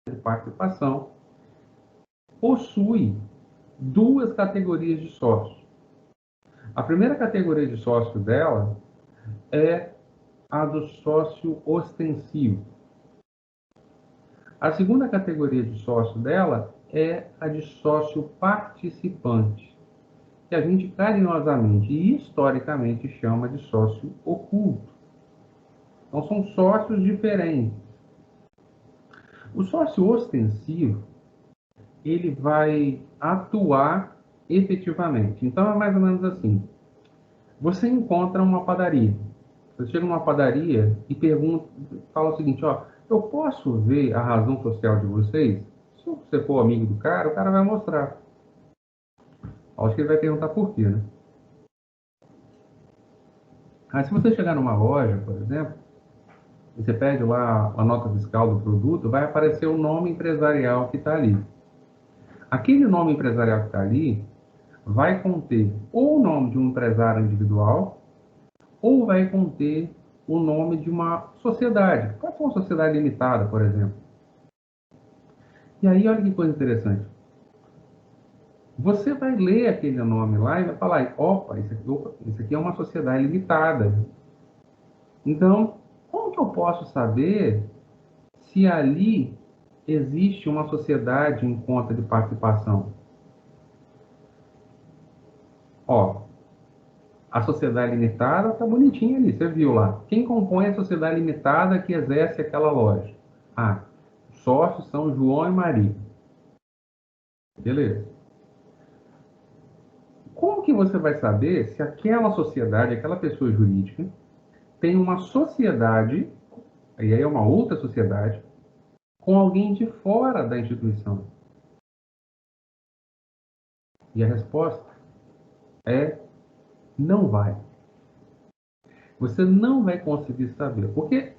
De participação possui duas categorias de sócios. A primeira categoria de sócio dela é a do sócio ostensivo. A segunda categoria de sócio dela é a de sócio participante, que a gente carinhosamente e historicamente chama de sócio oculto. Então, são sócios diferentes. O sócio ostensivo, ele vai atuar efetivamente. Então, é mais ou menos assim. Você encontra uma padaria. Você chega numa padaria e pergunta, fala o seguinte, ó, eu posso ver a razão social de vocês? Se você for amigo do cara, o cara vai mostrar. Acho que ele vai perguntar por quê, né? Aí, se você chegar numa loja, por exemplo, e você pede lá a nota fiscal do produto, vai aparecer o nome empresarial que está ali. Aquele nome empresarial que está ali vai conter ou o nome de um empresário individual, ou vai conter o nome de uma sociedade. Pode ser uma sociedade limitada, por exemplo. E aí, olha que coisa interessante. Você vai ler aquele nome lá e vai falar, opa, isso aqui é uma sociedade limitada. Então, como que eu posso saber se ali existe uma sociedade em conta de participação? Ó, a sociedade limitada está bonitinha ali, você viu lá. Quem compõe a sociedade limitada que exerce aquela loja? Ah, sócios são João e Maria. Beleza. Como que você vai saber se aquela sociedade, aquela pessoa jurídica, tem uma sociedade, e aí é uma outra sociedade, com alguém de fora da instituição? E a resposta é não vai. Você não vai conseguir saber, porque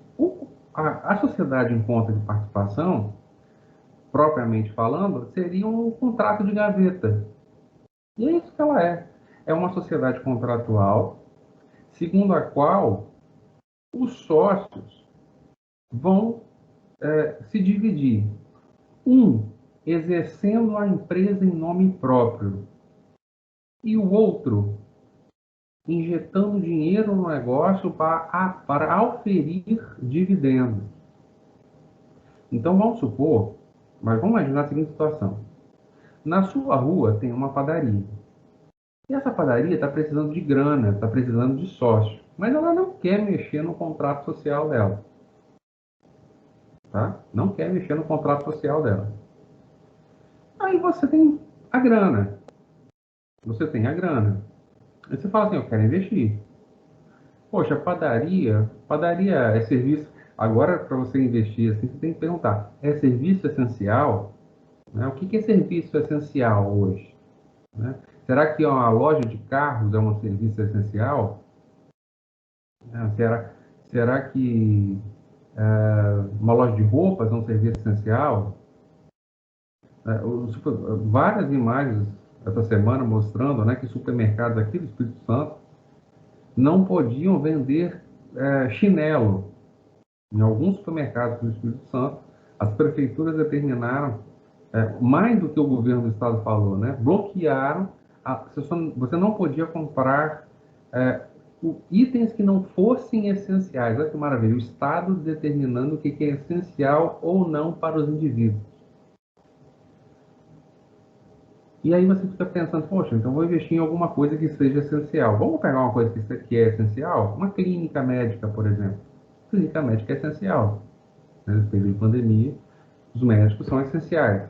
a sociedade em conta de participação, propriamente falando, seria um contrato de gaveta. E é isso que ela é. É uma sociedade contratual, segundo a qual os sócios vão se dividir. Um exercendo a empresa em nome próprio e o outro injetando dinheiro no negócio para auferir dividendos. Então vamos supor, mas vamos imaginar a seguinte situação. Na sua rua tem uma padaria. E essa padaria está precisando de grana, está precisando de sócio. Mas ela não quer mexer no contrato social dela. Tá? Não quer mexer no contrato social dela. Aí você tem a grana. Você tem a grana. Aí você fala assim, eu quero investir. Poxa, padaria é serviço. Agora, para você investir assim, você tem que perguntar, é serviço essencial? Né? O que é serviço essencial hoje? Né? Será que uma loja de carros é um serviço essencial? Será que uma loja de roupas é um serviço essencial? Várias imagens essa semana mostrando, né, que supermercados aqui do Espírito Santo não podiam vender chinelo. Em alguns supermercados do Espírito Santo, as prefeituras determinaram, mais do que o governo do estado falou, né, bloquearam, você não podia comprar itens que não fossem essenciais. Olha que maravilha, o estado determinando o que é essencial ou não para os indivíduos. E aí você fica pensando, poxa, então vou investir em alguma coisa que seja essencial. Vamos pegar uma coisa que é essencial? Uma clínica médica, por exemplo. Clínica médica é essencial. Nesse período de pandemia, os médicos são essenciais.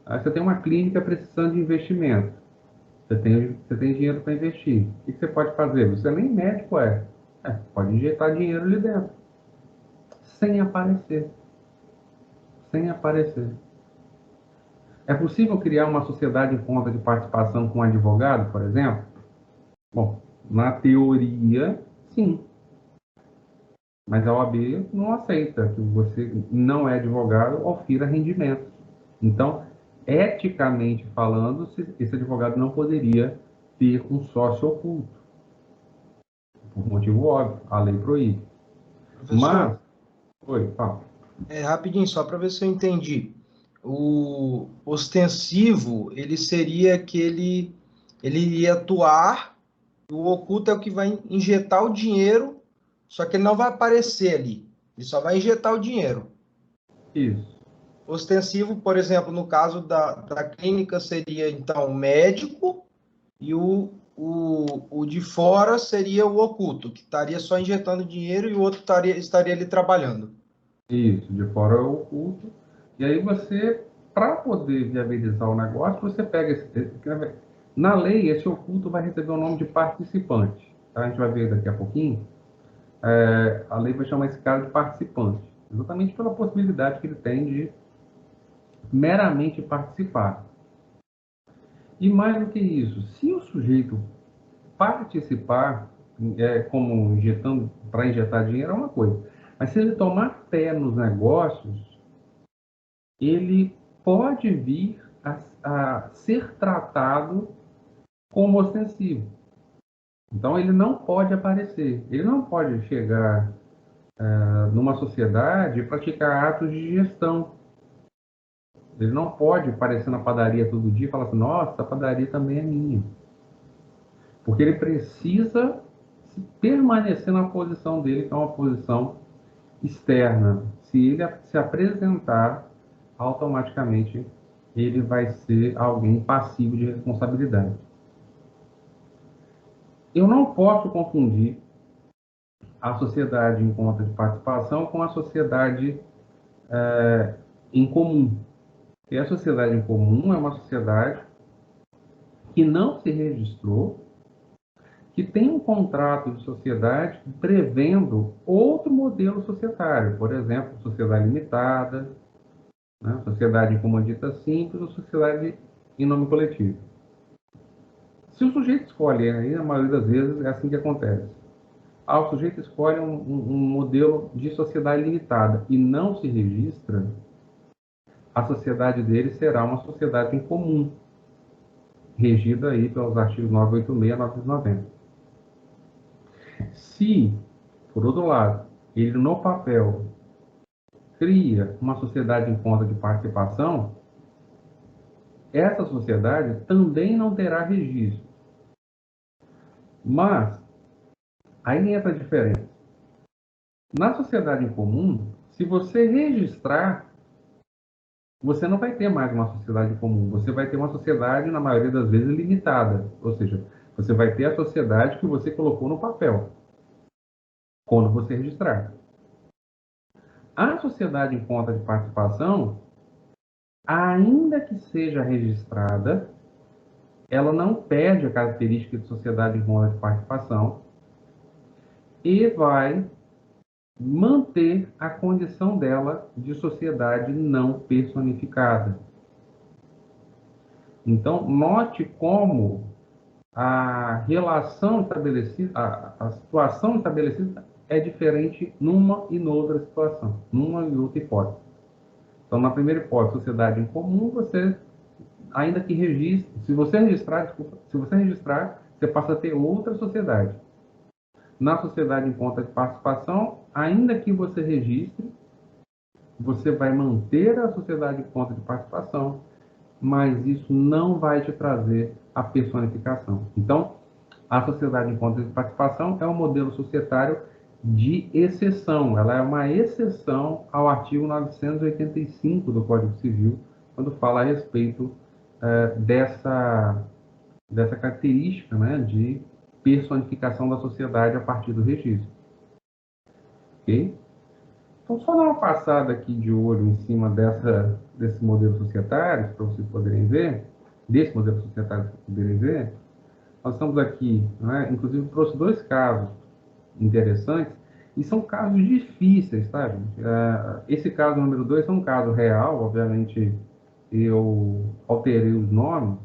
Aí você tem uma clínica precisando de investimento. Você tem dinheiro para investir. O que você pode fazer? Você nem médico é. Pode injetar dinheiro ali dentro. Sem aparecer. Sem aparecer. É possível criar uma sociedade em conta de participação com um advogado, por exemplo? Bom, na teoria, sim. Mas a OAB não aceita que você não é advogado ou ofira rendimentos. Então, eticamente falando, esse advogado não poderia ter um sócio oculto. Por motivo óbvio, a lei proíbe. Professor, Mas, oi, fala. rapidinho, só para ver se eu entendi. O ostensivo, ele seria que ele iria atuar, o oculto é o que vai injetar o dinheiro, só que ele não vai aparecer ali, ele só vai injetar o dinheiro. Isso, Ostensivo, por exemplo, no caso da clínica, seria então o médico e o de fora seria o oculto, que estaria só injetando dinheiro e o outro estaria ali trabalhando. isso, de fora é o oculto. E aí você, para poder viabilizar o negócio, você pega na lei, esse oculto vai receber o nome de participante. Tá? A gente vai ver daqui a pouquinho. A lei vai chamar esse cara de participante, exatamente pela possibilidade que ele tem de meramente participar. E mais do que isso, se o sujeito participar, como injetando para injetar dinheiro é uma coisa, mas se ele tomar pé nos negócios, ele pode vir a ser tratado como ostensivo. Então ele não pode aparecer, ele não pode chegar numa sociedade e praticar atos de gestão. Ele não pode aparecer na padaria todo dia e falar assim, nossa, a padaria também é minha. Porque ele precisa permanecer na posição dele, que é uma posição externa. Se ele se apresentar, automaticamente ele vai ser alguém passivo de responsabilidade. Eu não posso confundir a sociedade em conta de participação com a sociedade em comum. E a sociedade em comum é uma sociedade que não se registrou, que tem um contrato de sociedade prevendo outro modelo societário, por exemplo, sociedade limitada, né, sociedade em comandita simples ou sociedade em nome coletivo. Se o sujeito escolhe, aí na maioria das vezes é assim que acontece. O sujeito escolhe um modelo de sociedade limitada e não se registra, a sociedade dele será uma sociedade em comum, regida aí pelos artigos 986 e 990. Se, por outro lado, ele no papel cria uma sociedade em conta de participação, essa sociedade também não terá registro. Mas, aí entra a diferença. Na sociedade em comum, se você registrar, você não vai ter mais uma sociedade em comum. Você vai ter uma sociedade, na maioria das vezes, limitada. Ou seja, você vai ter a sociedade que você colocou no papel, quando você registrar. A sociedade em conta de participação, ainda que seja registrada, ela não perde a característica de sociedade em conta de participação e vai manter a condição dela de sociedade não personificada. Então, note como a relação estabelecida, a situação estabelecida é diferente numa e noutra situação, numa e outra hipótese. Então, na primeira hipótese, sociedade em comum, você, ainda que registre, se você registrar, você passa a ter outra sociedade. Na sociedade em conta de participação, ainda que você registre, você vai manter a sociedade em conta de participação, mas isso não vai te trazer a personificação. Então, a sociedade em conta de participação é um modelo societário de exceção. Ela é uma exceção ao artigo 985 do Código Civil, quando fala a respeito dessa característica, né, de personificação da sociedade a partir do registro. Ok? Então, só dar uma passada aqui de olho em cima desse modelo societário, para vocês poderem ver, desse modelo societário para vocês poderem ver. Nós estamos aqui, né, inclusive trouxe dois casos interessantes, e são casos difíceis, tá, gente? Esse caso número 2 é um caso real, obviamente eu alterei os nomes,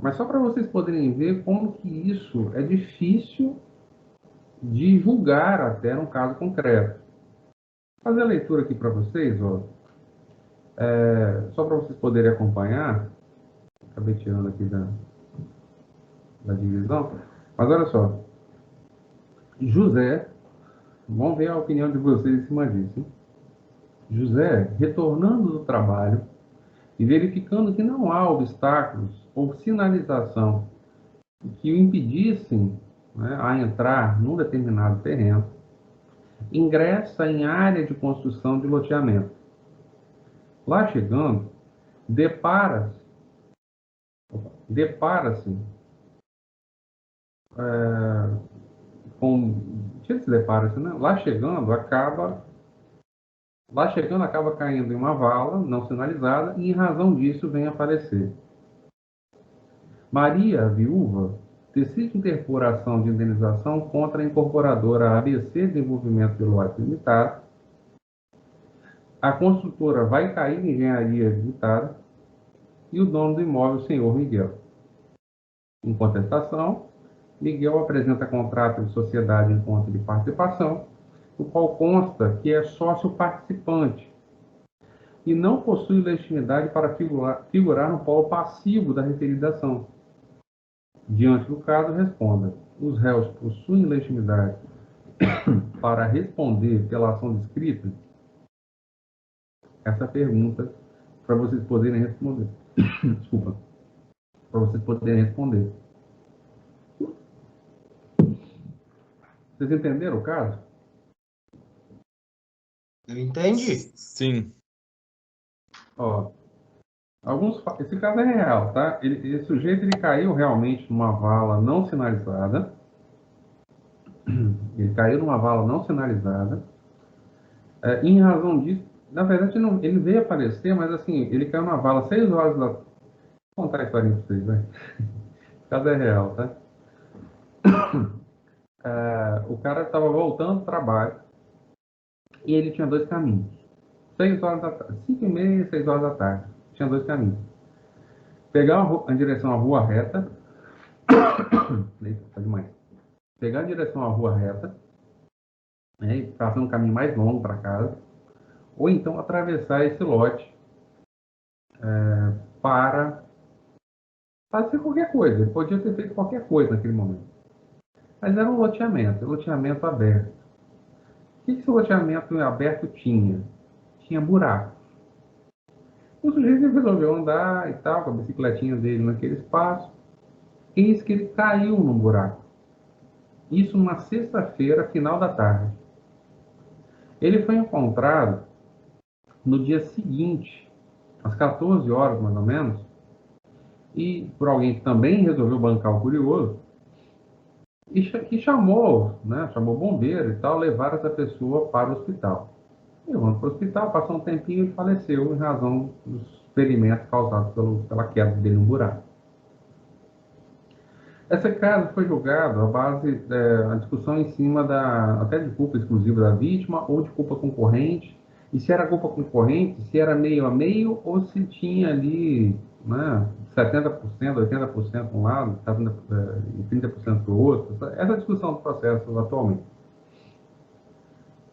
mas só para vocês poderem ver como que isso é difícil de julgar até num caso concreto. Vou fazer a leitura aqui para vocês, ó, só para vocês poderem acompanhar. Acabei tirando aqui da divisão. Mas olha só. José, vamos ver a opinião de vocês em cima disso, hein? José, retornando do trabalho e verificando que não há obstáculos ou sinalização que o impedissem, né, a entrar num determinado terreno, ingressa em área de construção de loteamento. Lá chegando, depara-se, depara-se com, se depara-se, né? Lá chegando acaba caindo em uma vala não sinalizada e em razão disso vem a falecer. Maria, a viúva, decide interpor ação de indenização contra a incorporadora ABC Desenvolvimento de Lotes Limitada. A construtora vai cair em engenharia limitada e o dono do imóvel, o senhor Miguel. Em contestação, Miguel apresenta contrato de sociedade em conta de participação, o qual consta que é sócio participante e não possui legitimidade para figurar no polo passivo da referida ação. Diante do caso, responda: os réus possuem legitimidade para responder pela ação descrita? Essa pergunta para vocês poderem responder. Desculpa. Para vocês poderem responder. Vocês entenderam o caso? Eu entendi. Sim. Ó, esse caso é real, tá? Esse sujeito ele caiu realmente numa vala não sinalizada. Ele caiu numa vala não sinalizada. Em razão disso, na verdade, ele veio aparecer, mas assim, ele caiu numa vala 6 horas da. Vou contar a história para vocês, né? O caso é real, tá? O cara estava voltando do trabalho e ele tinha dois caminhos. 6 horas da tarde, 5h30, 6 horas da tarde. Tinha dois caminhos. Pegar em direção à rua reta. Tá demais. Pegar em direção à rua reta, né, e passando um caminho mais longo para casa. Ou então atravessar esse lote para fazer qualquer coisa. Ele podia ter feito qualquer coisa naquele momento. Mas era um loteamento aberto. O que esse loteamento aberto tinha? Tinha buraco. O sujeito resolveu andar e tal, com a bicicletinha dele naquele espaço. Eis que ele caiu num buraco. Isso numa sexta-feira, final da tarde. Ele foi encontrado no dia seguinte, às 14 horas mais ou menos, e por alguém que também resolveu bancar o curioso, e que chamou o bombeiro e tal, levar essa pessoa para o hospital. Levando para o hospital, passou um tempinho e ele faleceu em razão dos ferimentos causados pela queda dele no buraco. Esse caso foi julgado à base da discussão em cima até de culpa exclusiva da vítima ou de culpa concorrente, e se era culpa concorrente, se era meio a meio ou se tinha ali, né, 70%, 80% para um lado, 30% para o outro. Essa discussão do processo atualmente.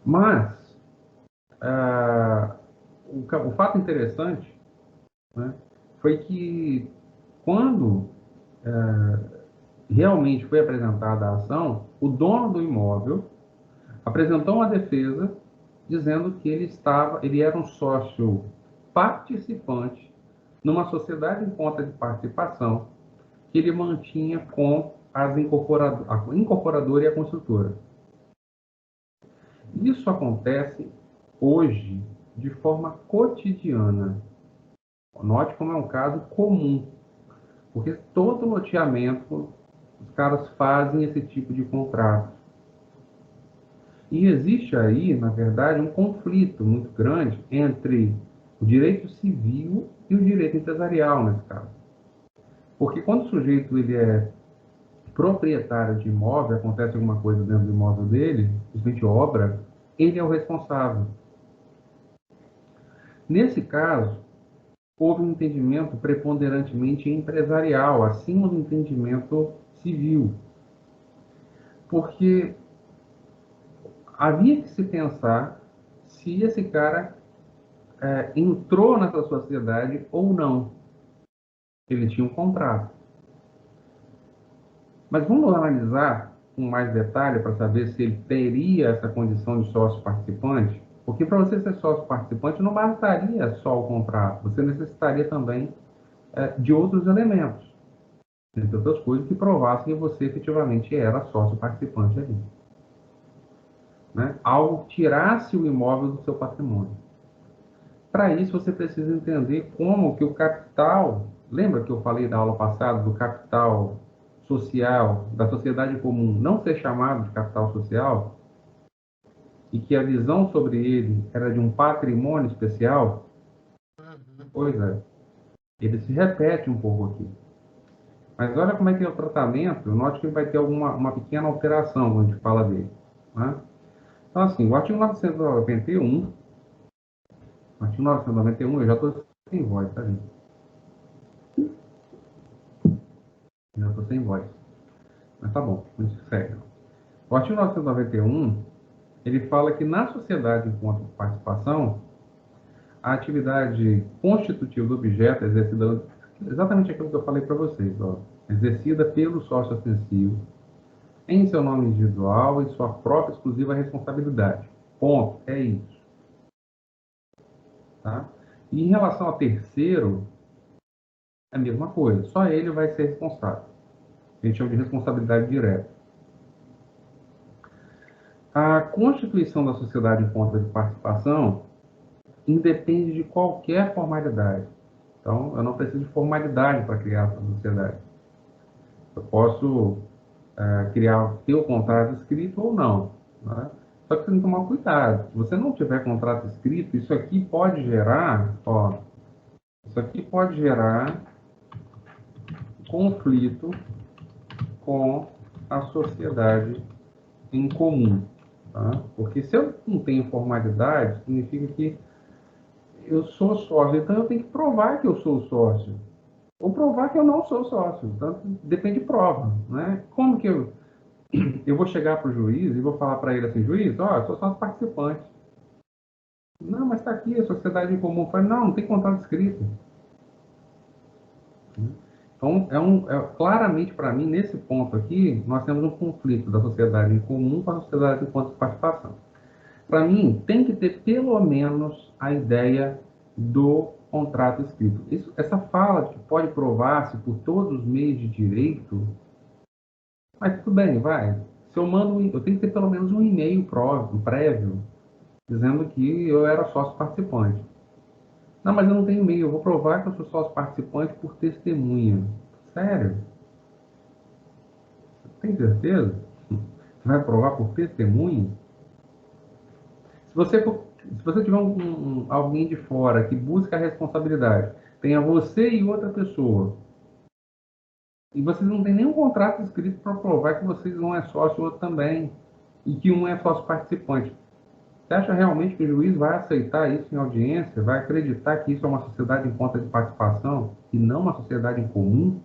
Mas o fato interessante, né, foi que quando realmente foi apresentada a ação, o dono do imóvel apresentou uma defesa dizendo que ele era um sócio participante numa sociedade em conta de participação que ele mantinha com a incorporadora e a construtora. Isso acontece hoje de forma cotidiana. Note como é um caso comum, porque todo loteamento os caras fazem esse tipo de contrato. E existe aí, na verdade, um conflito muito grande entre o direito civil e o direito empresarial nesse caso. Porque quando o sujeito ele é proprietário de imóvel, acontece alguma coisa dentro do imóvel dele, simplesmente obra, ele é o responsável. Nesse caso, houve um entendimento preponderantemente empresarial, acima do entendimento civil. Porque havia que se pensar se esse cara entrou nessa sociedade ou não. Ele tinha um contrato. Mas vamos analisar com mais detalhe para saber se ele teria essa condição de sócio participante? Porque para você ser sócio participante não bastaria só o contrato, você necessitaria também de outros elementos, entre outras coisas que provassem que você efetivamente era sócio participante ali. Né? Algo que tirasse o imóvel do seu patrimônio. Para isso, você precisa entender como que o capital, lembra que eu falei da aula passada do capital social, da sociedade comum, não ser chamado de capital social, e que a visão sobre ele era de um patrimônio especial? Pois é, ele se repete um pouco aqui. Mas olha como é que é o tratamento, note que vai ter uma pequena alteração quando a gente fala dele. Né? Então, assim, o artigo 991, eu já estou sem voz, tá, gente? Já estou sem voz. Mas tá bom, a gente segue. O artigo 991, ele fala que na sociedade enquanto participação, a atividade constitutiva do objeto é exercida, exatamente aquilo que eu falei para vocês, ó, exercida pelo sócio ostensivo, em seu nome individual e sua própria exclusiva responsabilidade. Ponto. É isso. Tá? E em relação ao terceiro, é a mesma coisa. Só ele vai ser responsável. A gente chama de responsabilidade direta. A constituição da sociedade em conta de participação independe de qualquer formalidade. Então, eu não preciso de formalidade para criar essa sociedade. Eu posso ter o contrato escrito ou não. Né? Só que você tem que tomar cuidado. Se você não tiver contrato escrito, isso aqui pode gerar, conflito com a sociedade em comum. Tá? Porque se eu não tenho formalidade, significa que eu sou sócio, então eu tenho que provar que eu sou sócio. Ou provar que eu não sou sócio. Então, depende de prova. Né? Como que eu vou chegar para o juiz e vou falar para ele assim, juiz, ó, eu sou sócio participante. Não, mas está aqui, a sociedade em comum. Eu falei, não tem contrato escrito. Então, claramente para mim, nesse ponto aqui, nós temos um conflito da sociedade em comum com a sociedade enquanto participação. Para mim, tem que ter pelo menos a ideia do contrato escrito. Essa fala que pode provar-se por todos os meios de direito, mas tudo bem, vai. Se eu mando, eu tenho que ter pelo menos um e-mail prévio, dizendo que eu era sócio participante. Não, mas eu não tenho e-mail, eu vou provar que eu sou sócio participante por testemunha. Sério? Tem certeza? Você vai provar por testemunha? Se você tiver alguém de fora que busca a responsabilidade, tenha você e outra pessoa, e vocês não têm nenhum contrato escrito para provar que vocês não é sócio e o outro também, e que um é sócio participante. Você acha realmente que o juiz vai aceitar isso em audiência? Vai acreditar que isso é uma sociedade em conta de participação e não uma sociedade em comum?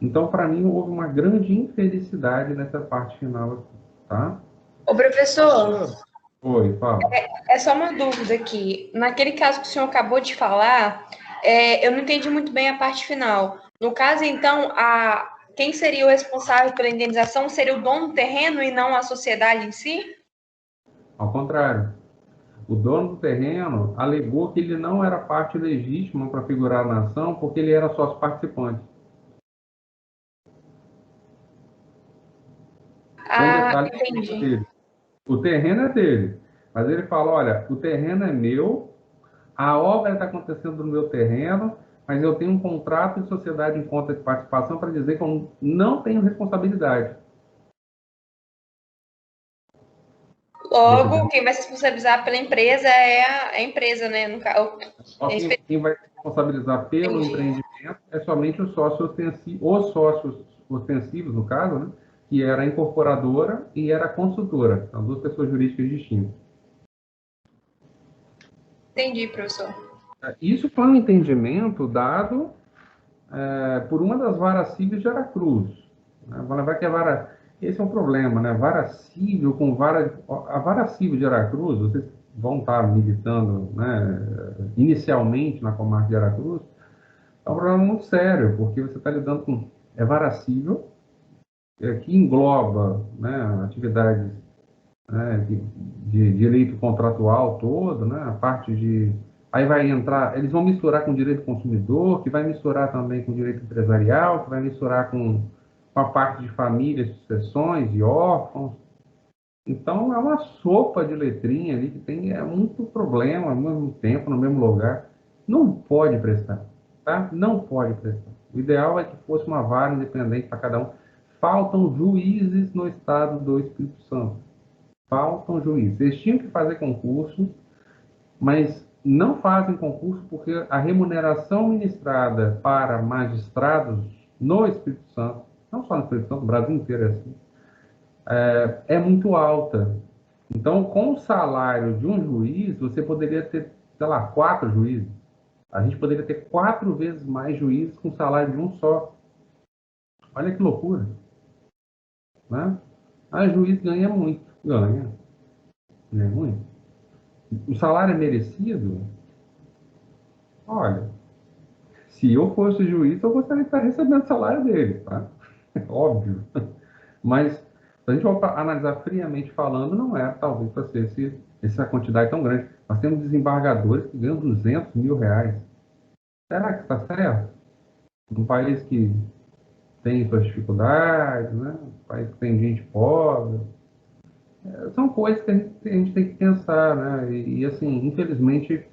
Então, para mim, houve uma grande infelicidade nessa parte final aqui, tá? Ô, professor, Oi, fala. é só uma dúvida aqui. Naquele caso que o senhor acabou de falar, eu não entendi muito bem a parte final. No caso, então, quem seria o responsável pela indenização seria o dono do terreno e não a sociedade em si? Ao contrário. O dono do terreno alegou que ele não era parte legítima para figurar na ação porque ele era sócio participante. Entendi. Dele. O terreno é dele, mas ele fala, olha, o terreno é meu, a obra está acontecendo no meu terreno, mas eu tenho um contrato de sociedade em conta de participação para dizer que eu não tenho responsabilidade. Logo, quem vai se responsabilizar pela empresa é a empresa, né? Só quem vai se responsabilizar pelo empreendimento é somente os sócios ostensivos, no caso, né? Que era a incorporadora e era a construtora. São duas pessoas jurídicas distintas. Entendi, professor. Isso foi um entendimento dado por uma das varas cíveis de Aracruz. Vou lembrar que esse é um problema, né? Vara cível com a vara cível de Aracruz, vocês vão estar militando, né, inicialmente na comarca de Aracruz, é um problema muito sério, porque você está lidando com vara cível, que engloba, né, atividades, né, de direito contratual todo, né, a parte de... Aí vai entrar, eles vão misturar com direito do consumidor, que vai misturar também com direito empresarial, que vai misturar com a parte de família, sucessões e órfãos. Então, é uma sopa de letrinha ali que tem muito problema ao mesmo tempo, no mesmo lugar. Não pode prestar, tá? Não pode prestar. O ideal é que fosse uma vara independente para cada um. Faltam juízes no estado do Espírito Santo. Faltam juízes. Eles tinham que fazer concurso, mas não fazem concurso porque a remuneração ministrada para magistrados no Espírito Santo, não só no Espírito Santo, o Brasil inteiro é assim, é muito alta. Então, com o salário de um juiz, você poderia ter, sei lá, 4 juízes. A gente poderia ter 4 vezes mais juízes com o salário de um só. Olha que loucura, né? A juiz ganha muito, ganha muito. O salário é merecido? Olha, se eu fosse juiz, eu gostaria de estar recebendo o salário dele, tá? Óbvio. Mas, se a gente for analisar friamente falando, não é, talvez, para ser essa quantidade tão grande. Nós temos desembargadores que ganham 200 mil reais. Será que está certo? Um país que tem suas dificuldades, né? Um país que tem gente pobre. São coisas que a gente tem que pensar, né? Assim, infelizmente,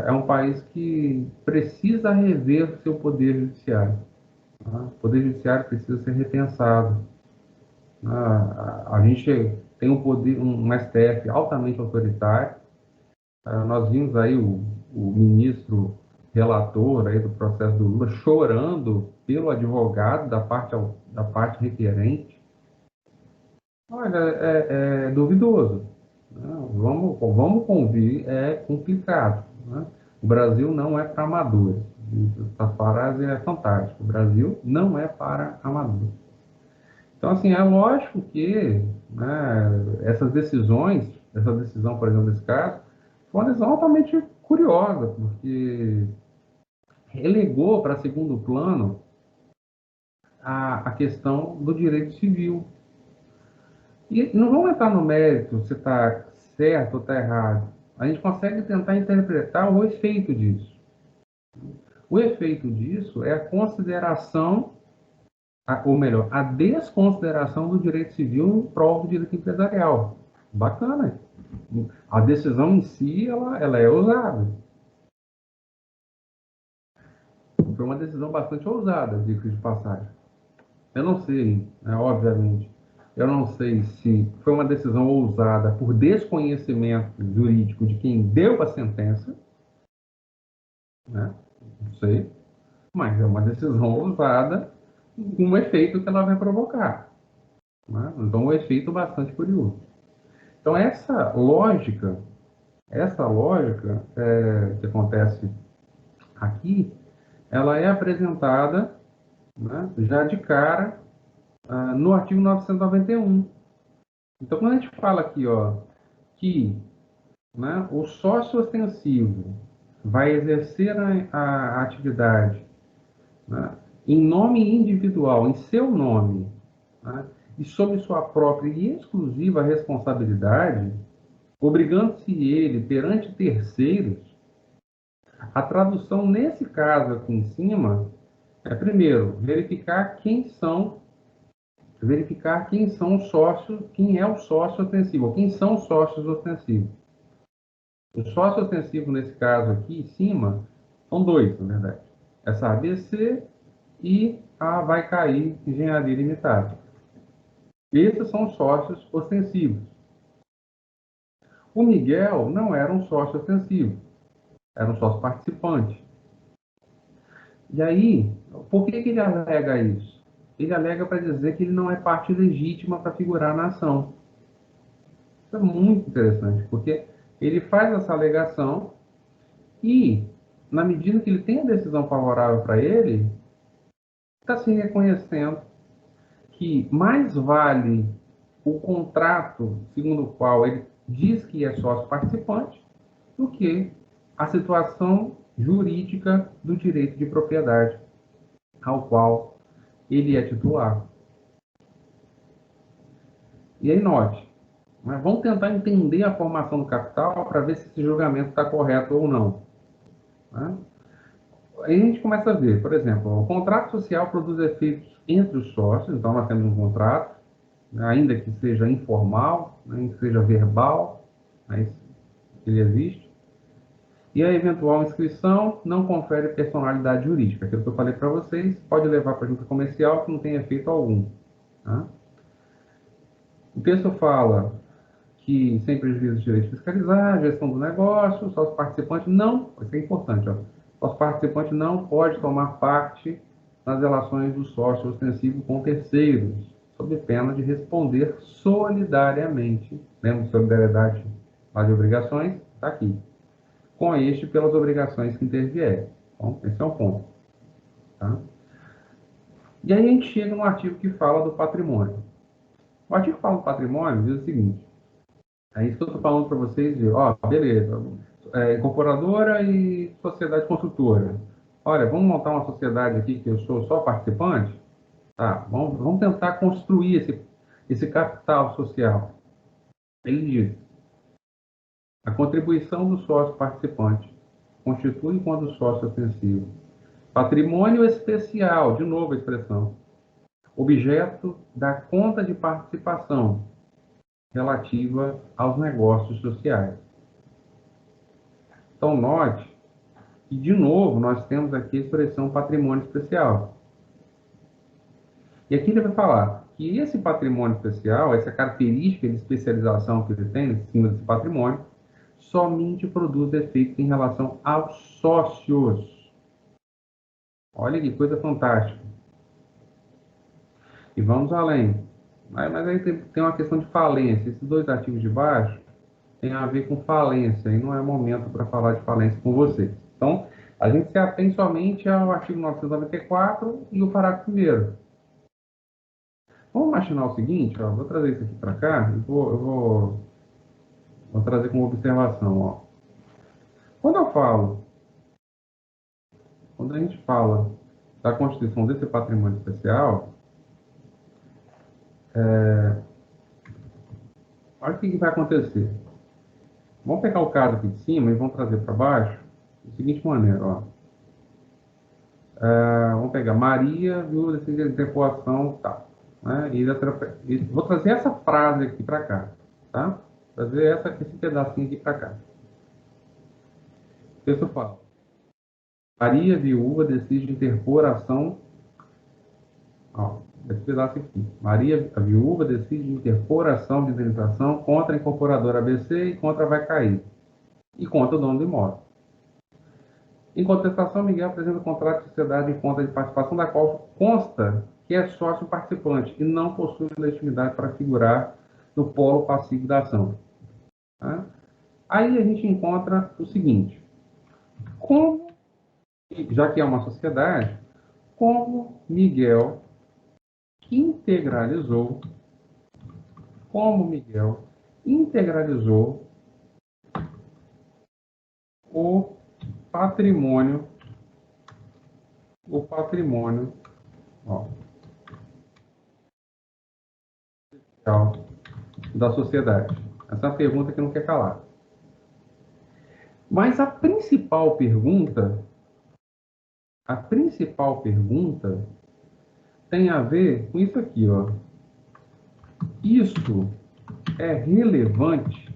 é um país que precisa rever o seu poder judiciário. Tá? O poder judiciário precisa ser repensado. A gente tem um poder, um STF altamente autoritário. Nós vimos aí o ministro relator aí do processo do Lula chorando pelo advogado da parte requerente. Olha, é duvidoso, né? Vamos convir, é complicado, né? O Brasil não é para amadores. Essa frase é fantástica. O Brasil não é para amadores. Então, assim, é lógico que, né, essa decisão, por exemplo, desse caso, foi uma decisão altamente curiosa, porque relegou para segundo plano a questão do direito civil. E não vamos entrar no mérito se está certo ou está errado. A gente consegue tentar interpretar o efeito disso. O efeito disso é a consideração, ou melhor, a desconsideração do direito civil em prol do direito empresarial. Bacana. A decisão em si, ela é ousada. Foi uma decisão bastante ousada, digo de passagem. Eu não sei, né, obviamente, eu não sei se foi uma decisão ousada por desconhecimento jurídico de quem deu a sentença, né? Não sei, mas é uma decisão ousada com o efeito que ela vai provocar, né? Então, um efeito bastante curioso. Então, essa lógica que acontece aqui, ela é apresentada, né, já de cara no artigo 991. Então, quando a gente fala aqui, ó, que, né, o sócio ostensivo vai exercer a atividade, né, em nome individual, em seu nome, né, e sob sua própria e exclusiva responsabilidade, obrigando-se ele perante terceiros, a tradução nesse caso aqui em cima é, primeiro, verificar quem são os sócios, quem é o sócio ostensivo, ou quem são os sócios ostensivos. O sócio ostensivo, nesse caso aqui em cima, são 2, na verdade. Essa ABC e a Vai Cair Engenharia Limitada. Esses são os sócios ostensivos. O Miguel não era um sócio ostensivo, era um sócio participante. E aí, por que ele alega isso? Ele alega para dizer que ele não é parte legítima para figurar na ação. Isso é muito interessante, porque ele faz essa alegação e, na medida que ele tem a decisão favorável para ele, está se reconhecendo que mais vale o contrato segundo o qual ele diz que é sócio participante do que a situação jurídica do direito de propriedade ao qual ele é titular. E aí note, né, vamos tentar entender a formação do capital para ver se esse julgamento está correto ou não. Né? Aí a gente começa a ver, por exemplo, o contrato social produz efeitos entre os sócios, então nós temos um contrato, né, ainda que seja informal, né, que seja verbal, mas ele existe. E a eventual inscrição não confere personalidade jurídica. Aquilo que eu falei para vocês pode levar para a junta comercial que não tem efeito algum. Tá? O texto fala que, sem prejuízo do direito de fiscalizar, a gestão do negócio, o sócio participante não, isso é importante, ó, o sócio participante não pode tomar parte nas relações do sócio ostensivo com terceiros, sob pena de responder solidariamente, lembra de solidariedade lá de obrigações? Está aqui. Com este pelas obrigações que intervierem. Então, esse é um ponto. Tá? E aí a gente chega no artigo que fala do patrimônio. O artigo que fala do patrimônio diz o seguinte, é isso que eu estou falando para vocês, ó, beleza, incorporadora e sociedade construtora. Olha, vamos montar uma sociedade aqui que eu sou só participante? Tá, vamos tentar construir esse capital social. Ele diz, a contribuição do sócio participante constitui, quando sócio ostensivo, patrimônio especial, de novo a expressão, objeto da conta de participação relativa aos negócios sociais. Então, note que, de novo, nós temos aqui a expressão patrimônio especial. E aqui ele vai falar que esse patrimônio especial, essa característica de especialização que ele tem em cima desse patrimônio, somente produz efeitos em relação aos sócios. Olha que coisa fantástica. E vamos além. Mas aí tem uma questão de falência. Esses dois artigos de baixo têm a ver com falência, e não é momento para falar de falência com vocês. Então, a gente se atém somente ao artigo 994 e o parágrafo 1º. Vamos imaginar o seguinte, ó, vou trazer isso aqui para cá, e vou trazer como observação. Ó. Quando a gente fala da constituição desse patrimônio especial, olha o que vai acontecer. Vamos pegar o caso aqui de cima e vamos trazer para baixo da seguinte maneira. Ó. Vamos pegar Maria, viúva de interpoação, tá. Né? Vou trazer essa frase aqui para cá. Tá? Trazer esse pedacinho aqui para cá. O texto fala. Maria, viúva, decide interpor ação. Ó, esse pedaço aqui. Maria, a viúva, decide interpor ação de indenização contra a incorporadora ABC e contra a Vai Cair. E contra o dono do imóvel. Em contestação, Miguel apresenta o contrato de sociedade em conta de participação, da qual consta que é sócio participante e não possui legitimidade para figurar no polo passivo da ação. Tá? Aí a gente encontra o seguinte. Já que é uma sociedade, como Miguel integralizou o patrimônio, ó, da sociedade. Essa é uma pergunta que não quer calar. Mas a principal pergunta tem a ver com isso aqui, ó. Isto é relevante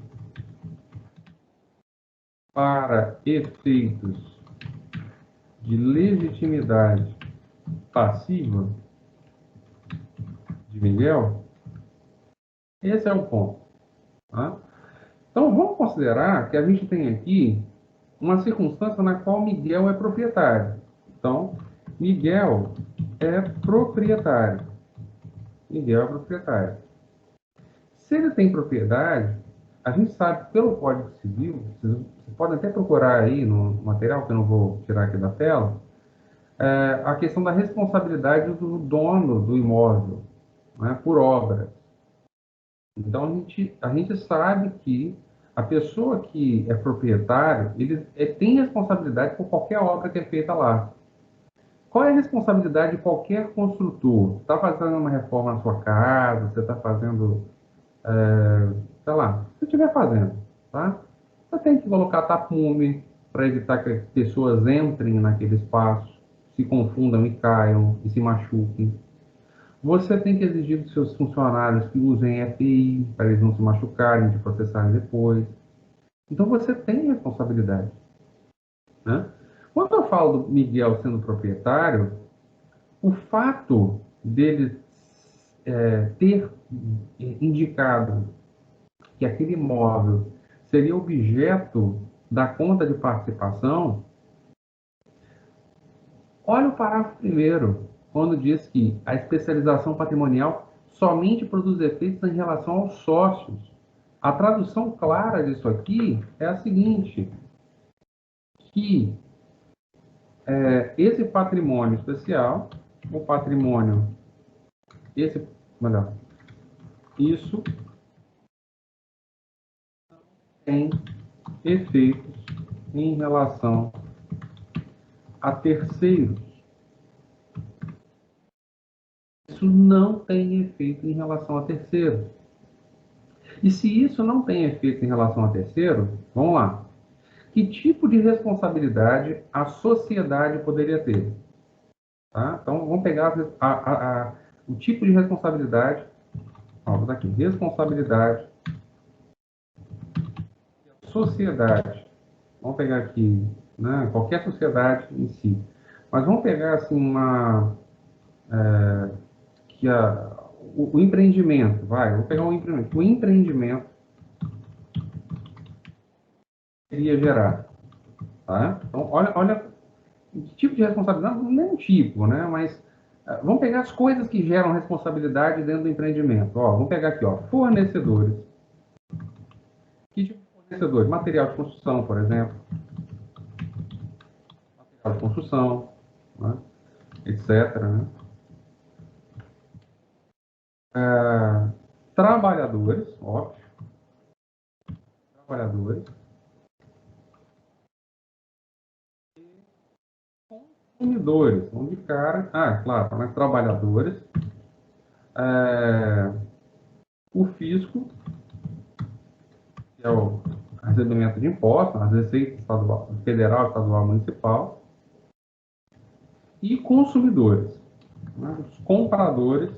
para efeitos de legitimidade passiva de Miguel? Esse é o ponto. Tá? Então, vamos considerar que a gente tem aqui uma circunstância na qual Miguel é proprietário. Então, Miguel é proprietário. Se ele tem propriedade, a gente sabe pelo Código Civil, vocês podem até procurar aí no material, que eu não vou tirar aqui da tela, a questão da responsabilidade do dono do imóvel, né, por obras. Então, a gente sabe que a pessoa que é proprietário, ele tem responsabilidade por qualquer obra que é feita lá. Qual é a responsabilidade de qualquer construtor? Você está fazendo uma reforma na sua casa, você está fazendo sei lá, se estiver fazendo, tá? Você tem que colocar tapume para evitar que as pessoas entrem naquele espaço, se confundam e caiam e se machuquem. Você tem que exigir dos seus funcionários que usem EPI para eles não se machucarem, de processarem depois. Então você tem responsabilidade, né? Quando eu falo do Miguel sendo proprietário, o fato dele ter indicado que aquele imóvel seria objeto da conta de participação, olha o parágrafo primeiro, quando diz que a especialização patrimonial somente produz efeitos em relação aos sócios. A tradução clara disso aqui é a seguinte, que esse patrimônio especial, o patrimônio, melhor, isso tem efeitos em relação a terceiros. Isso não tem efeito em relação a terceiros. E se isso não tem efeito em relação a terceiro, vamos lá. Que tipo de responsabilidade a sociedade poderia ter? Tá? Então, vamos pegar o tipo de responsabilidade. Vamos aqui. Responsabilidade. Sociedade. Vamos pegar aqui, né, qualquer sociedade em si. Mas vamos pegar assim que o empreendimento, vai, vou pegar um empreendimento. O empreendimento iria gerar, tá? Então, olha que tipo de responsabilidade, não é um tipo, né? Mas vamos pegar as coisas que geram responsabilidade dentro do empreendimento. Ó, vamos pegar aqui, ó, fornecedores. Que tipo de fornecedores? Material de construção, por exemplo. Material de construção, né? Etc. Né? Trabalhadores, óbvio. Trabalhadores. Consumidores, vamos de cara. Ah, claro, mas trabalhadores. É, o fisco, que é o recebimento de impostos, as receitas estadual, federal, estadual, municipal, e consumidores, né? Os compradores.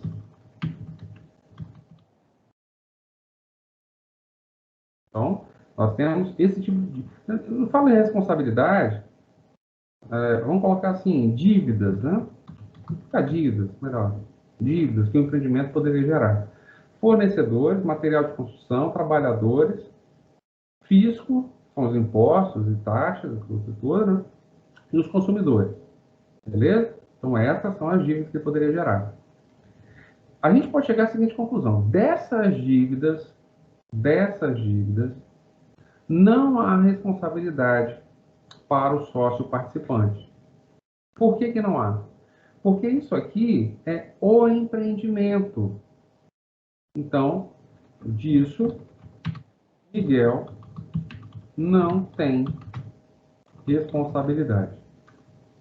Então, nós temos esse tipo de. Eu não falo em responsabilidade, vamos colocar assim, dívidas, né? Dívidas, melhor. Dívidas que o empreendimento poderia gerar. Fornecedores, material de construção, trabalhadores, fisco, são os impostos e taxas, tudo, né? E os consumidores. Beleza? Então, essas são as dívidas que poderia gerar. A gente pode chegar à seguinte conclusão: dessas dívidas, não há responsabilidade para o sócio participante. Por que não há? Porque isso aqui é o empreendimento. Então, disso, Miguel não tem responsabilidade.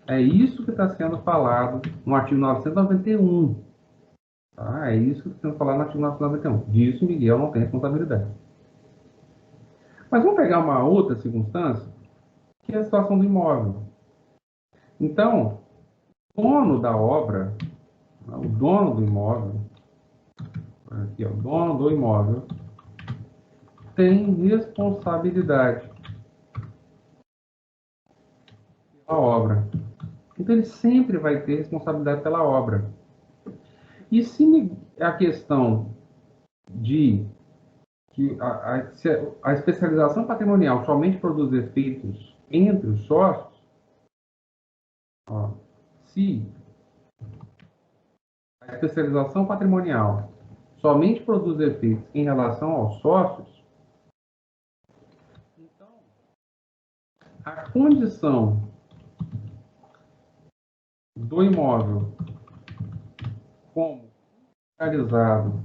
É isso que está sendo falado no artigo 991. Tá? É isso que está sendo falado no artigo 991. Disso, Miguel não tem responsabilidade. Mas vamos pegar uma outra circunstância, que é a situação do imóvel. Então, o dono da obra, o dono do imóvel, aqui, ó, o dono do imóvel, tem responsabilidade pela obra. Então, ele sempre vai ter responsabilidade pela obra. E se a questão de que a especialização patrimonial somente produz efeitos entre os sócios, ó, se a especialização patrimonial somente produz efeitos em relação aos sócios, então a condição do imóvel como realizado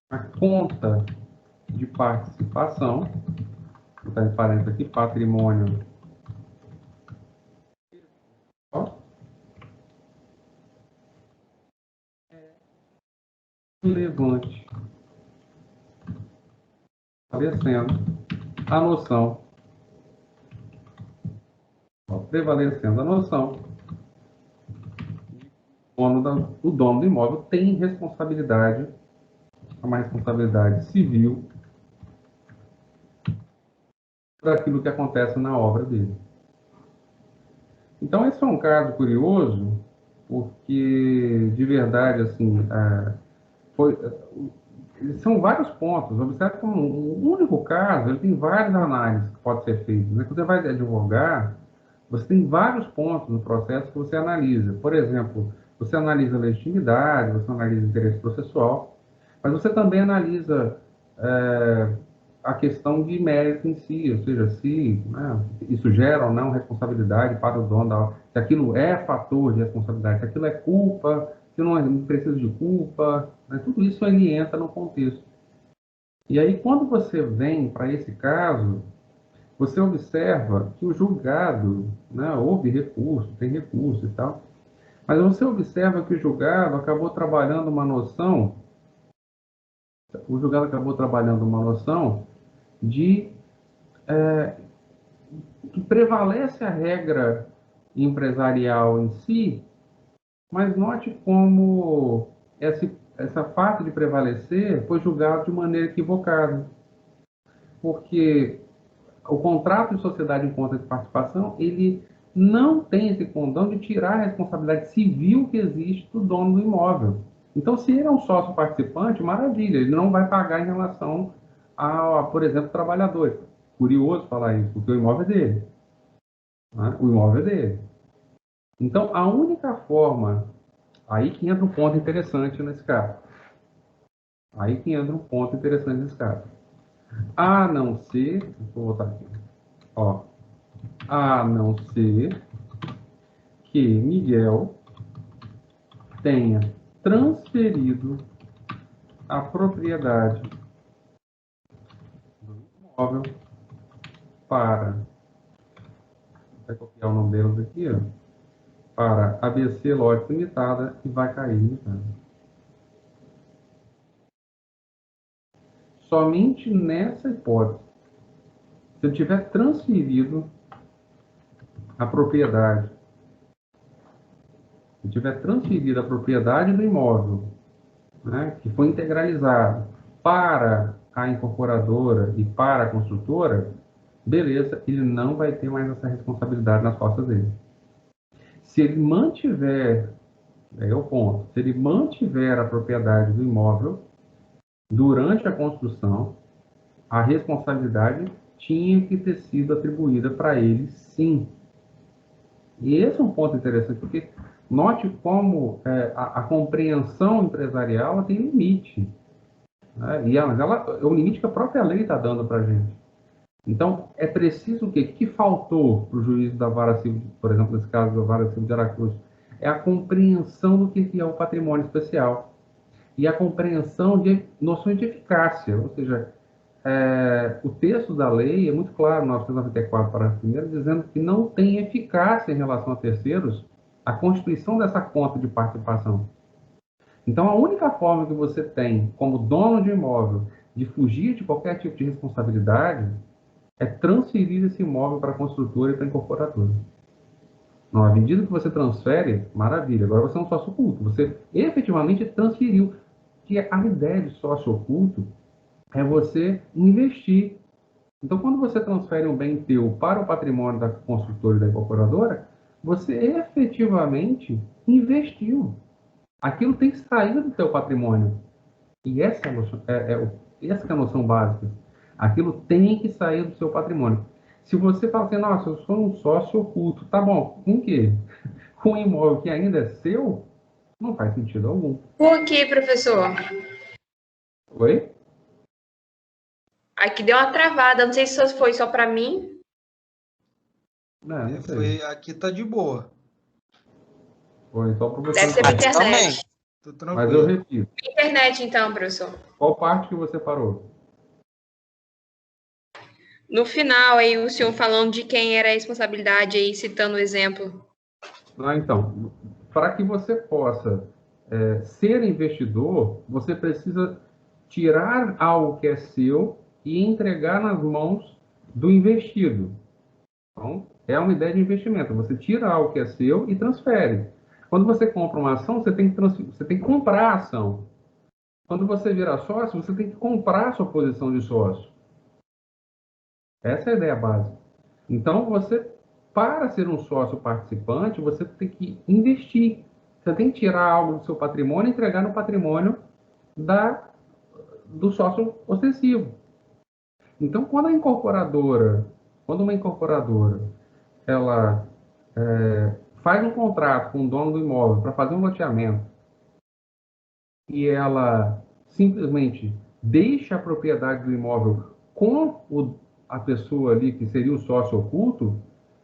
a conta de participação, vou botar em parênteses aqui, patrimônio, ó, relevante, prevalecendo a noção, prevalecendo a noção, o dono do imóvel tem responsabilidade, uma responsabilidade civil daquilo que acontece na obra dele. Então, esse é um caso curioso, porque, de verdade, assim, são vários pontos. Observe que um único caso, ele tem várias análises que podem ser feitas. Né? Quando você vai advogar, você tem vários pontos no processo que você analisa. Por exemplo, você analisa a legitimidade, você analisa o interesse processual, mas você também analisa a questão de mérito em si, ou seja, se isso gera ou não responsabilidade para o dono, se aquilo é fator de responsabilidade, se aquilo é culpa, se não precisa de culpa, né? Tudo isso ele entra no contexto. E aí, quando você vem para esse caso, você observa que o julgado, né, houve recurso, tem recurso e tal, mas você observa que o julgado acabou trabalhando uma noção de que prevalece a regra empresarial em si, mas note como essa parte de prevalecer foi julgado de maneira equivocada. Porque o contrato de sociedade em conta de participação, ele não tem esse condão de tirar a responsabilidade civil que existe do dono do imóvel. Então, se ele é um sócio participante, maravilha, ele não vai pagar em relação a, por exemplo, trabalhadores. Curioso falar isso, porque o imóvel é dele. Né? O imóvel é dele. Então, a única forma, aí que entra um ponto interessante nesse caso. A não ser, vou voltar aqui, a não ser que Miguel tenha transferido a propriedade do imóvel para, vou copiar o nome deles aqui, para ABC Lote Limitada e vai cair limitada. Somente nessa hipótese, se eu tiver transferido a propriedade, do imóvel, né, que foi integralizado para a incorporadora e para a construtora, beleza, ele não vai ter mais essa responsabilidade nas costas dele. Se ele mantiver, é o ponto, se ele mantiver a propriedade do imóvel durante a construção, a responsabilidade tinha que ter sido atribuída para ele, sim. E esse é um ponto interessante, porque note como a compreensão empresarial ela tem limite. Né? E é o limite que a própria lei está dando para a gente. Então, é preciso o quê? O que faltou para o juiz da Vara Civil, por exemplo, nesse caso da Vara Civil de Aracruz? É a compreensão do que é o patrimônio especial. E a compreensão de noções de eficácia. Ou seja, o texto da lei é muito claro, 994, parágrafo 1º, dizendo que não tem eficácia em relação a terceiros a constituição dessa conta de participação. Então, a única forma que você tem, como dono de imóvel, de fugir de qualquer tipo de responsabilidade é transferir esse imóvel para a construtora e para a incorporadora. Na medida que você transfere, maravilha, agora você é um sócio oculto. Você efetivamente transferiu. Que a ideia de sócio oculto é você investir. Então, quando você transfere um bem teu para o patrimônio da construtora e da incorporadora, você efetivamente investiu. Aquilo tem que sair do teu patrimônio. E essa é a noção básica. Aquilo tem que sair do seu patrimônio. Se você fala assim, nossa, eu sou um sócio oculto, tá bom, com o quê? Com um imóvel que ainda é seu, não faz sentido algum. Por quê, professor? Oi? Aqui deu uma travada, não sei se foi só para mim. Não sei. Aqui tá de boa. Foi só para você. Deve ser pra internet. Tô tranquilo. Mas eu repito. Internet, então, professor. Qual parte que você parou? No final, aí o senhor falando de quem era a responsabilidade aí, citando o exemplo. Então, para que você possa ser investidor, você precisa tirar algo que é seu e entregar nas mãos do investido. Então, é uma ideia de investimento. Você tira algo que é seu e transfere. Quando você compra uma ação, você tem que comprar a ação. Quando você vira sócio, você tem que comprar a sua posição de sócio. Essa é a ideia básica. Então, para ser um sócio participante, você tem que investir. Você tem que tirar algo do seu patrimônio e entregar no patrimônio do sócio ostensivo. Então, quando uma incorporadora, ela faz um contrato com o dono do imóvel para fazer um loteamento e ela simplesmente deixa a propriedade do imóvel com a pessoa ali que seria o sócio oculto,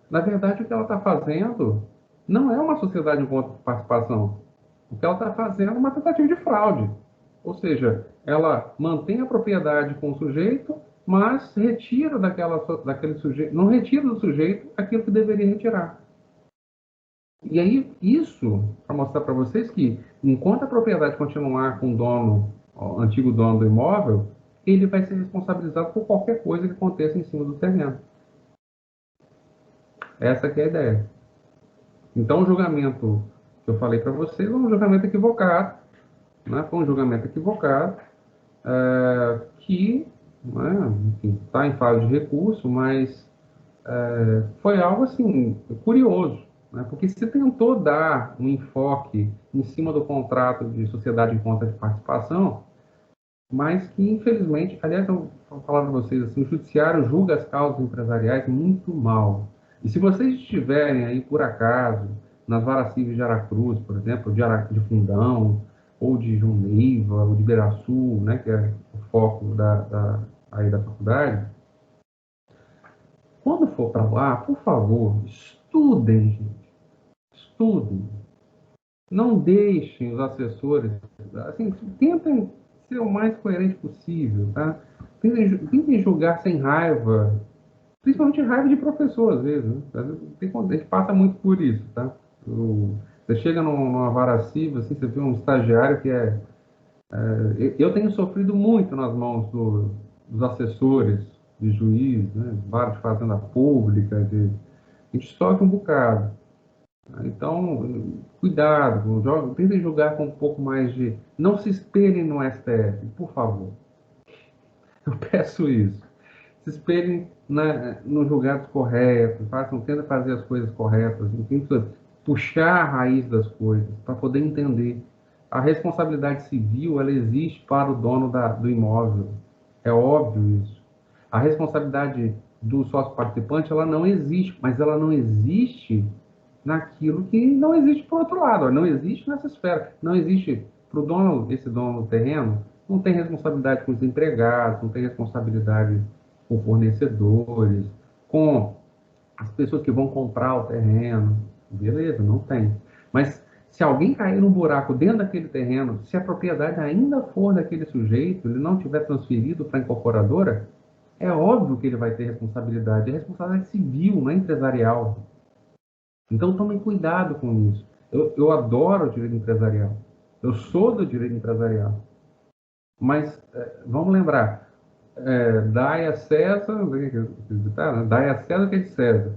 na verdade o que ela está fazendo não é uma sociedade em conta de participação. O que ela está fazendo é uma tentativa de fraude. Ou seja, ela mantém a propriedade com o sujeito, mas retira daquele sujeito, não retira do sujeito aquilo que deveria retirar. E aí, isso para mostrar para vocês que, enquanto a propriedade continuar com o antigo dono do imóvel, ele vai ser responsabilizado por qualquer coisa que aconteça em cima do terreno. Essa que é a ideia. Então, o julgamento que eu falei para vocês é um julgamento equivocado, né? Foi um julgamento equivocado, que está em fase de recurso, mas foi algo assim curioso, né? Porque se tentou dar um enfoque em cima do contrato de sociedade em conta de participação, mas que infelizmente, aliás, eu vou falar para vocês assim, o judiciário julga as causas empresariais muito mal. E se vocês estiverem aí por acaso nas varas cíveis de Aracruz, por exemplo, de Fundão, ou de João Neiva, ou de Beraçu, né, que é o foco aí da faculdade, quando for para lá, por favor, estudem, gente. Estudem. Não deixem os assessores, assim, tentem ser o mais coerente possível, tá? Tentem julgar sem raiva, principalmente raiva de professor, às vezes, né? Às vezes a gente passa muito por isso, tá? Você chega numa vara civil, assim, você vê um estagiário que eu tenho sofrido muito nas mãos dos assessores de juiz, né? Vara de fazenda pública, a gente sofre um bocado. Então, cuidado, tentem julgar com um pouco mais de... Não se espelhem no STF, por favor. Eu peço isso. Se espelhem nos julgados corretos, tentem fazer as coisas corretas, tentem puxar a raiz das coisas para poder entender. A responsabilidade civil, ela existe para o dono do imóvel. É óbvio isso. A responsabilidade do sócio participante, ela não existe, mas ela não existe naquilo que não existe para o outro lado, não existe nessa esfera, não existe para o dono, esse dono do terreno, não tem responsabilidade com os empregados, não tem responsabilidade com fornecedores, com as pessoas que vão comprar o terreno, beleza, não tem. Mas se alguém cair num buraco dentro daquele terreno, se a propriedade ainda for daquele sujeito, ele não tiver transferido para a incorporadora, é óbvio que ele vai ter responsabilidade, é responsabilidade civil, não é empresarial. Então tomem cuidado com isso. Eu adoro o direito empresarial. Eu sou do direito empresarial. Mas vamos lembrar, dai a César, dai a César o que é de César.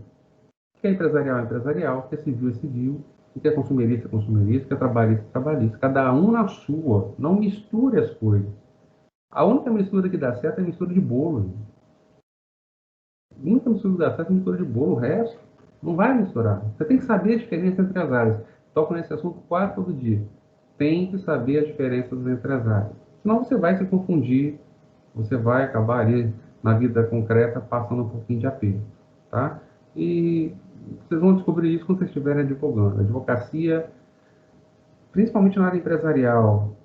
O que é empresarial é empresarial, o que é civil é civil, o que é consumerista é consumerista, o que é trabalhista é trabalhista. Cada um na sua. Não misture as coisas. A única mistura que dá certo é a mistura de bolo. A única mistura que dá certo é a mistura de bolo. O resto não vai misturar. Você tem que saber a diferença entre as áreas. Toco nesse assunto quase todo dia. Tem que saber as diferenças entre as áreas. Senão você vai se confundir, você vai acabar ali na vida concreta passando um pouquinho de aperto, tá? E vocês vão descobrir isso quando vocês estiverem advogando. A advocacia, principalmente na área empresarial,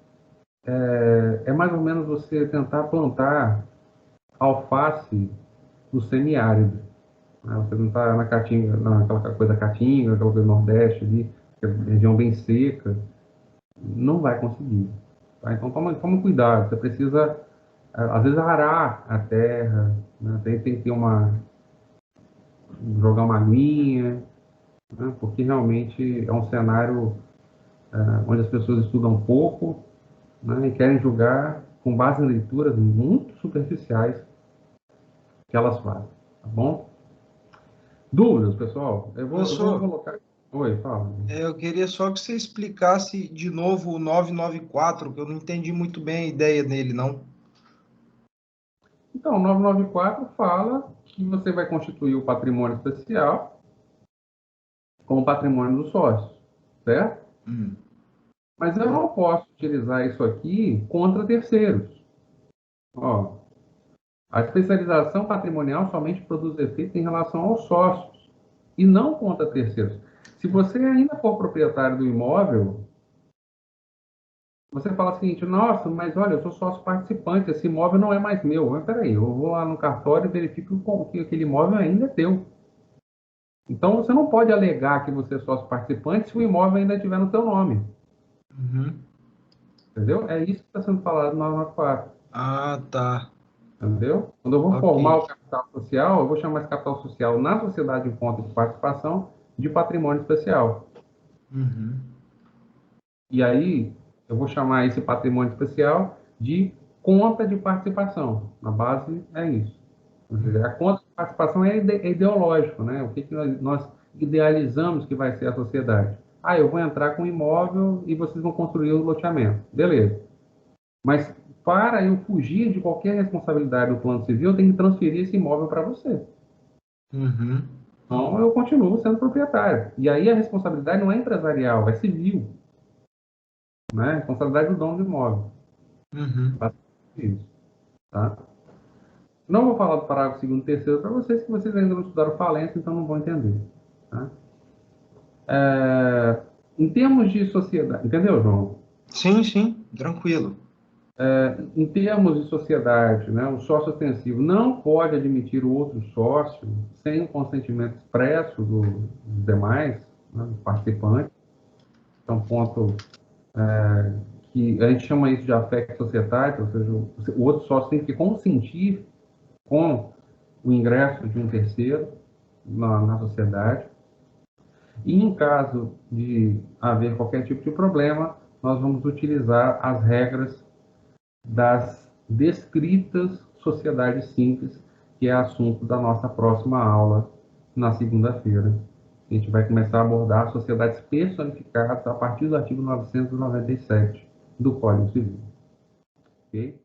é mais ou menos você tentar plantar alface no semiárido. Você não está na caatinga, naquela coisa caatinga, aquela coisa nordeste ali, região bem seca, não vai conseguir. Tá? Então toma cuidado, você precisa, às vezes, arar a terra, né? Tem que ter jogar uma aguinha, né? Porque realmente é um cenário onde as pessoas estudam pouco, né, e querem julgar com base em leituras muito superficiais que elas fazem, tá bom? Dúvidas, pessoal? Eu vou Professor, colocar... Oi, fala. eu queria só que você explicasse de novo o 994, que eu não entendi muito bem a ideia dele, não. Então, o 994 fala que você vai constituir o patrimônio especial como patrimônio dos sócios, certo? Hum. Mas eu não posso utilizar isso aqui contra terceiros. Ó, a especialização patrimonial somente produz efeito em relação aos sócios e não contra terceiros. Se você ainda for proprietário do imóvel, você fala o seguinte: nossa, mas olha, eu sou sócio participante, esse imóvel não é mais meu. Mas peraí, eu vou lá no cartório e verifico que aquele imóvel ainda é teu. Então você não pode alegar que você é sócio participante se o imóvel ainda estiver no teu nome. Uhum. Entendeu? É isso que está sendo falado na 994. Ah, tá. Entendeu? Quando eu vou Ok. formar o capital social, eu vou chamar esse capital social na sociedade em conta de participação de patrimônio especial. Uhum. E aí eu vou chamar esse patrimônio especial de conta de participação. Na base é isso. Ou seja, a conta de participação é ideológico, né? O que nós idealizamos que vai ser a sociedade. Ah, eu vou entrar com um imóvel e vocês vão construir o loteamento. Beleza. Mas para eu fugir de qualquer responsabilidade do plano civil, eu tenho que transferir esse imóvel para você. Uhum. Então eu continuo sendo proprietário. E aí a responsabilidade não é empresarial, é civil, né? A responsabilidade do dono do imóvel. Uhum. Basicamente isso, tá? Não vou falar do parágrafo 2º e 3º para vocês, que vocês ainda não estudaram falência, então não vão entender. Tá? Em termos de sociedade, entendeu, João? Sim, sim, tranquilo. Em termos de sociedade, né, o sócio ostensivo não pode admitir o outro sócio sem o consentimento expresso dos demais, né, dos participantes. Então, ponto que a gente chama isso de afecto societário, ou seja, o outro sócio tem que consentir com o ingresso de um terceiro na sociedade. E em caso de haver qualquer tipo de problema, nós vamos utilizar as regras das descritas sociedades simples, que é assunto da nossa próxima aula na segunda-feira. A gente vai começar a abordar sociedades personificadas a partir do artigo 997 do Código Civil. Ok?